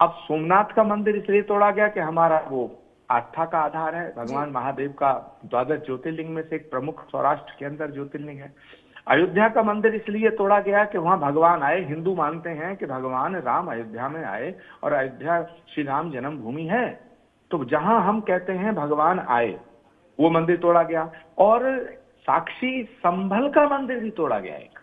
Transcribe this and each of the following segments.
अब सोमनाथ का मंदिर इसलिए तोड़ा गया कि हमारा वो आस्था का आधार है, भगवान महादेव का द्वादश ज्योतिर्लिंग में से एक प्रमुख सौराष्ट्र के अंदर ज्योतिर्लिंग है। अयोध्या का मंदिर इसलिए तोड़ा गया कि वहां भगवान आए, हिंदू मानते हैं कि भगवान राम अयोध्या में आए और अयोध्या श्री राम जन्मभूमि है, तो जहां हम कहते हैं भगवान आए वो मंदिर तोड़ा गया। और साक्षी संभल का मंदिर भी तोड़ा गया एक।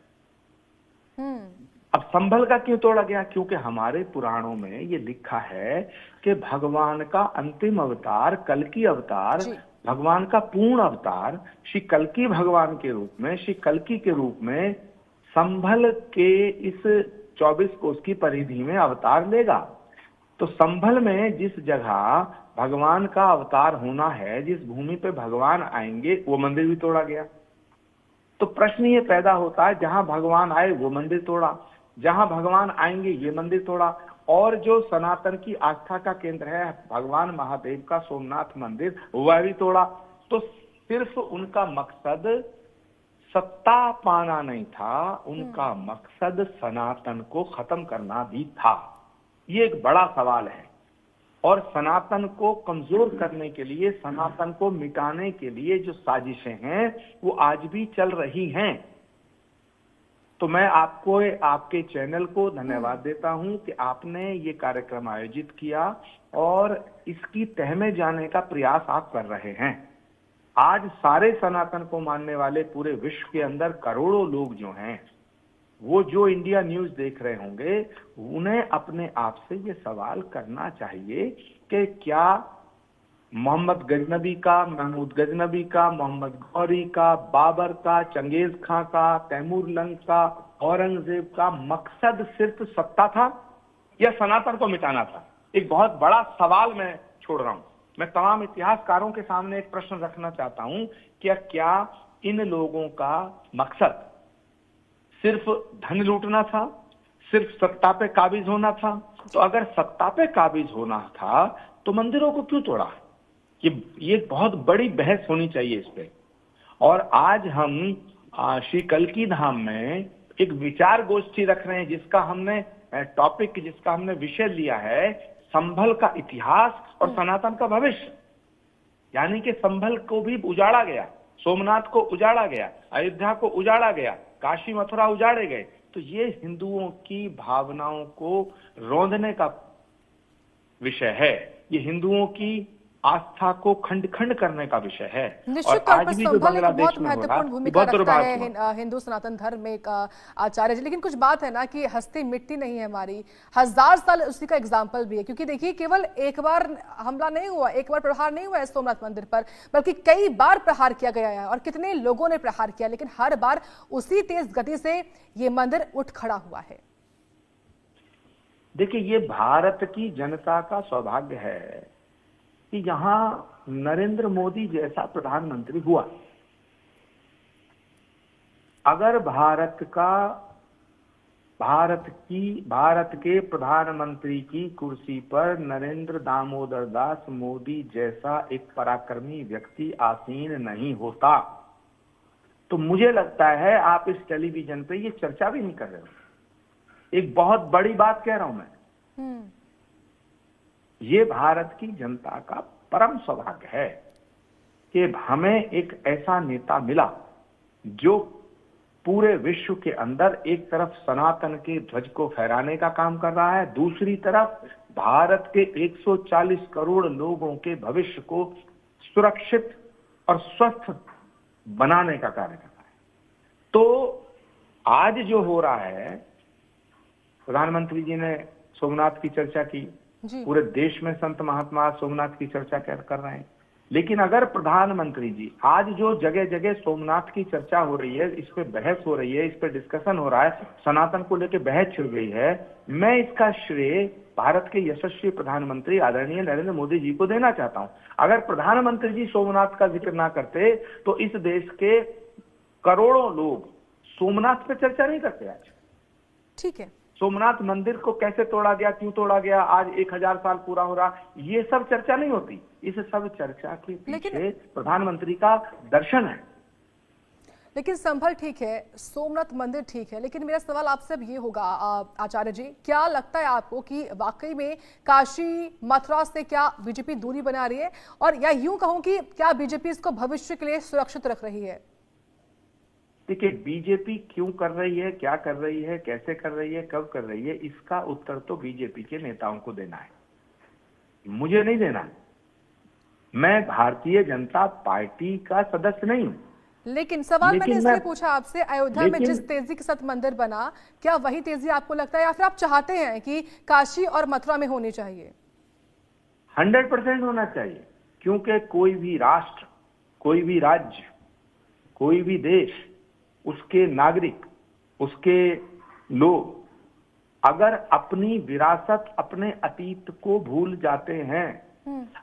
अब संभल का क्यों तोड़ा गया? क्योंकि हमारे पुराणों में ये लिखा है कि भगवान का अंतिम अवतार कल्कि अवतार, भगवान का पूर्ण अवतार श्री कल्कि भगवान के रूप में, श्री कल्कि के रूप में संभल के इस 24 कोस की परिधि में अवतार लेगा। तो संभल में जिस जगह भगवान का अवतार होना है, जिस भूमि पे भगवान आएंगे, वो मंदिर भी तोड़ा गया। तो प्रश्न ये पैदा होता है, जहां भगवान आए वो मंदिर तोड़ा, जहां भगवान आएंगे ये मंदिर तोड़ा, और जो सनातन की आस्था का केंद्र है भगवान महादेव का सोमनाथ मंदिर, वह भी तोड़ा। तो सिर्फ उनका मकसद सत्ता पाना नहीं था, उनका मकसद सनातन को खत्म करना भी था। ये एक बड़ा सवाल है, और सनातन को कमजोर करने के लिए, सनातन को मिटाने के लिए जो साजिशें हैं वो आज भी चल रही हैं। तो मैं आपको, आपके चैनल को धन्यवाद देता हूं कि आपने ये कार्यक्रम आयोजित किया और इसकी तह में जाने का प्रयास आप कर रहे हैं। आज सारे सनातन को मानने वाले पूरे विश्व के अंदर करोड़ों लोग जो हैं, वो जो इंडिया न्यूज देख रहे होंगे, उन्हें अपने आप से ये सवाल करना चाहिए कि क्या मोहम्मद गजनबी का, महमूद गजनबी का, मोहम्मद गौरी का, बाबर का, चंगेज खां का, तैमूर लंग का, औरंगजेब का मकसद सिर्फ सत्ता था या सनातन को मिटाना था? एक बहुत बड़ा सवाल मैं छोड़ रहा हूं। मैं तमाम इतिहासकारों के सामने एक प्रश्न रखना चाहता हूं कि क्या इन लोगों का मकसद सिर्फ धन लूटना था, सिर्फ सत्ता पे काबिज होना था? तो अगर सत्ता पे काबिज होना था तो मंदिरों को क्यों तोड़ा? ये बहुत बड़ी बहस होनी चाहिए इस पे। और आज हम श्री कल्कि धाम में एक विचार गोष्ठी रख रहे हैं, जिसका हमने टॉपिक, जिसका हमने विषय लिया है संभल का इतिहास और सनातन का भविष्य। यानी कि संभल को भी उजाड़ा गया, सोमनाथ को उजाड़ा गया, अयोध्या को उजाड़ा गया, काशी मथुरा उजाड़े गए। तो ये हिंदुओं की भावनाओं को रौंदने का विषय है, ये हिंदुओं की आस्था को खंड खंड करने का विषय है। निश्चित तौर पर संभल एक बहुत महत्वपूर्ण भूमिका रखता है हिंदू सनातन धर्म में एक आचार्य जी। लेकिन कुछ बात है ना कि हस्ती मिट्टी नहीं है हमारी, 1000 साल उसी का एग्जाम्पल भी है। क्योंकि देखिए, केवल एक बार हमला नहीं हुआ, एक बार प्रहार नहीं हुआ है सोमनाथ मंदिर पर, बल्कि कई बार प्रहार किया गया है और कितने लोगों ने प्रहार किया, लेकिन हर बार उसी तेज गति से ये मंदिर उठ खड़ा हुआ है। देखिए, ये भारत की जनता का सौभाग्य है कि यहां नरेंद्र मोदी जैसा प्रधानमंत्री हुआ। अगर भारत के प्रधानमंत्री की कुर्सी पर नरेंद्र दामोदर दास मोदी जैसा एक पराक्रमी व्यक्ति आसीन नहीं होता, तो मुझे लगता है आप इस टेलीविजन पे ये चर्चा भी नहीं कर रहे हो। एक बहुत बड़ी बात कह रहा हूं मैं, ये भारत की जनता का परम सौभाग्य है कि हमें एक ऐसा नेता मिला जो पूरे विश्व के अंदर एक तरफ सनातन के ध्वज को फहराने का काम कर रहा है, दूसरी तरफ भारत के 140 करोड़ लोगों के भविष्य को सुरक्षित और स्वस्थ बनाने का कार्य कर रहा है। तो आज जो हो रहा है, प्रधानमंत्री जी ने सोमनाथ की चर्चा की, पूरे देश में संत महात्मा सोमनाथ की चर्चा कर रहे हैं। लेकिन अगर प्रधानमंत्री जी आज जो जगह जगह सोमनाथ की चर्चा हो रही है, इस पे बहस हो रही है, इस पे डिस्कशन हो रहा है, सनातन को लेकर बहस छिड़ गई है, मैं इसका श्रेय भारत के यशस्वी प्रधानमंत्री आदरणीय नरेंद्र मोदी जी को देना चाहता हूं। अगर प्रधानमंत्री जी सोमनाथ का जिक्र ना करते तो इस देश के करोड़ों लोग सोमनाथ पे चर्चा नहीं करते। आज ठीक है, सोमनाथ मंदिर को कैसे तोड़ा गया, क्यों तोड़ा गया, आज 1000 साल पूरा हो रहा, ये सब चर्चा नहीं होती। इस सब चर्चा के पीछे प्रधानमंत्री का दर्शन है। लेकिन संभल ठीक है, सोमनाथ मंदिर ठीक है, लेकिन मेरा सवाल आपसे अब ये होगा आचार्य जी, क्या लगता है आपको कि वाकई में काशी मथुरा से क्या बीजेपी दूरी बना रही है, और या यूं कहूं कि क्या बीजेपी इसको भविष्य के लिए सुरक्षित रख रही है? देखिए, बीजेपी क्यों कर रही है, क्या कर रही है, कैसे कर रही है, कब कर रही है, इसका उत्तर तो बीजेपी के नेताओं को देना है, मुझे नहीं देना। मैं भारतीय जनता पार्टी का सदस्य नहीं हूं। लेकिन सवाल मैंने इसलिए पूछा आपसे, अयोध्या में जिस तेजी के साथ मंदिर बना, क्या वही तेजी आपको लगता है या फिर आप चाहते हैं कि काशी और मथुरा में होनी चाहिए? 100% होना चाहिए, क्योंकि कोई भी राष्ट्र, कोई भी राज्य, कोई भी देश, उसके नागरिक, उसके लोग अगर अपनी विरासत, अपने अतीत को भूल जाते हैं,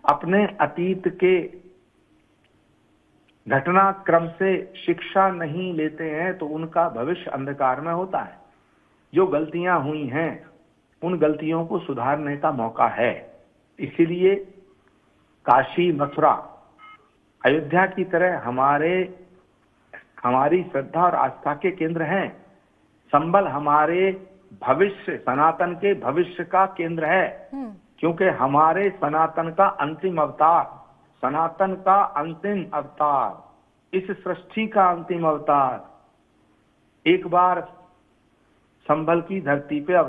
अपने अतीत के घटनाक्रम से शिक्षा नहीं लेते हैं, तो उनका भविष्य अंधकार में होता है। जो गलतियां हुई हैं, उन गलतियों को सुधारने का मौका है। इसीलिए काशी, मथुरा, अयोध्या की तरह हमारी श्रद्धा और आस्था के केंद्र हैं। संभल हमारे भविष्य, सनातन के भविष्य का केंद्र है, क्योंकि हमारे सनातन का अंतिम अवतार, सनातन का अंतिम अवतार, इस सृष्टि का अंतिम अवतार एक बार संभल की धरती पे